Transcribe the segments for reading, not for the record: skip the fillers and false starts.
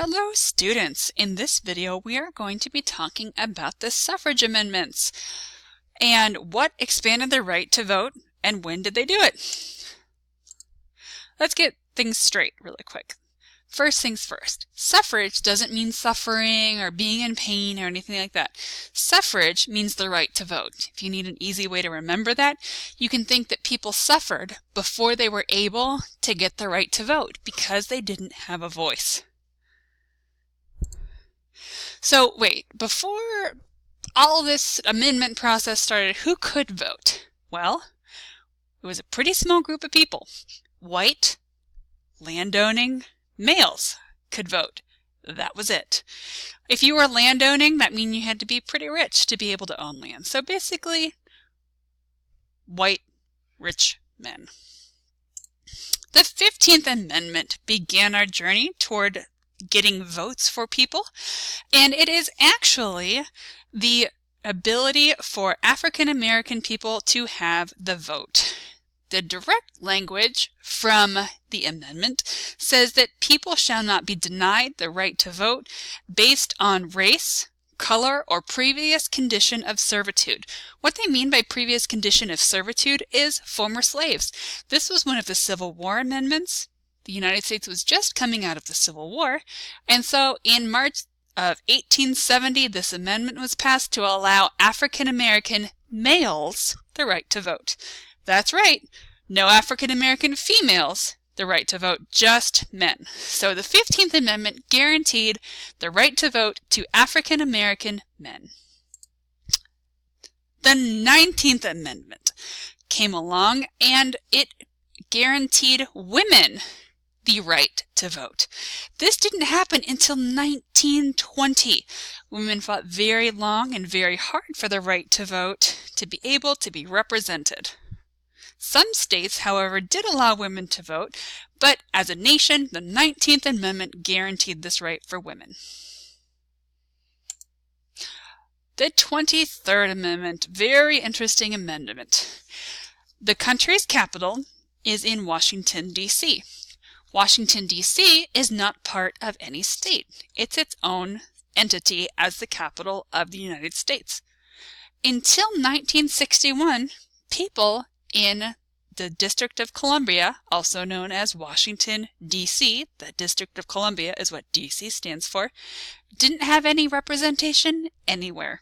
Hello students! In this video we are going to be talking about the suffrage amendments and what expanded the right to vote and when did they do it. Let's get things straight really quick. First things first, suffrage doesn't mean suffering or being in pain or anything like that. Suffrage means the right to vote. If you need an easy way to remember that, you can think that people suffered before they were able to get the right to vote because they didn't have a voice. So wait, before all this amendment process started, who could vote? Well, it was a pretty small group of people. White, landowning males could vote. That was it. If you were landowning, that meant you had to be pretty rich to be able to own land. So basically, white, rich men. The 15th Amendment began our journey toward getting votes for people, and it is actually the ability for African American people to have the vote. The direct language from the amendment says that people shall not be denied the right to vote based on race, color, or previous condition of servitude. What they mean by previous condition of servitude is former slaves. This was one of the Civil War amendments. The United States was just coming out of the Civil War, and so in March of 1870, this amendment was passed to allow African American males the right to vote. That's right, no African American females the right to vote, just men. So the 15th Amendment guaranteed the right to vote to African American men. The 19th Amendment came along and it guaranteed women the right to vote. This didn't happen until 1920. Women fought very long and very hard for the right to vote to be able to be represented. Some states, however, did allow women to vote, but as a nation, the 19th Amendment guaranteed this right for women. The 23rd Amendment, very interesting amendment. The country's capital is in Washington, D.C. Washington, D.C. is not part of any state. It's its own entity as the capital of the United States. Until 1961, people in the District of Columbia, also known as Washington, D.C., the District of Columbia is what D.C. stands for, didn't have any representation anywhere.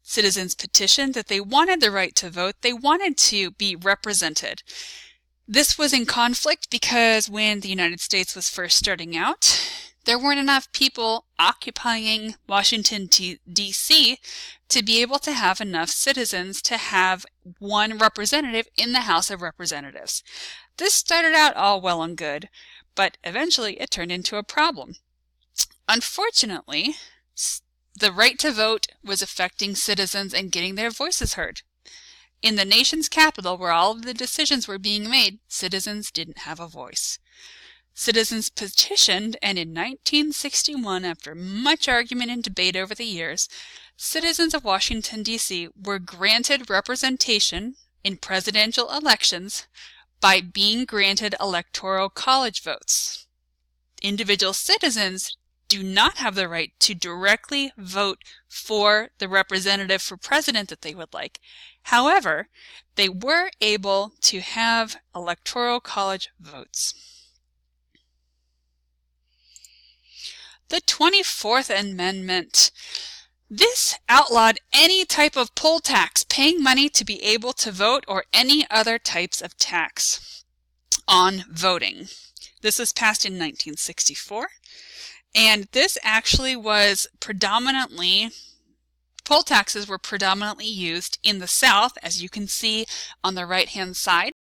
Citizens petitioned that they wanted the right to vote. They wanted to be represented. This was in conflict because when the United States was first starting out, there weren't enough people occupying Washington, D.C. to be able to have enough citizens to have one representative in the House of Representatives. This started out all well and good, but eventually it turned into a problem. Unfortunately, the right to vote was affecting citizens and getting their voices heard. In the nation's capital, where all of the decisions were being made, citizens didn't have a voice. Citizens petitioned, and in 1961, after much argument and debate over the years, citizens of Washington, D.C. were granted representation in presidential elections by being granted electoral college votes. Individual citizens do not have the right to directly vote for the representative for president that they would like. However, they were able to have electoral college votes. The 24th Amendment. This outlawed any type of poll tax, paying money to be able to vote, or any other types of tax on voting. This was passed in 1964. And this actually was predominantly, poll taxes were predominantly used in the South, as you can see on the right-hand side.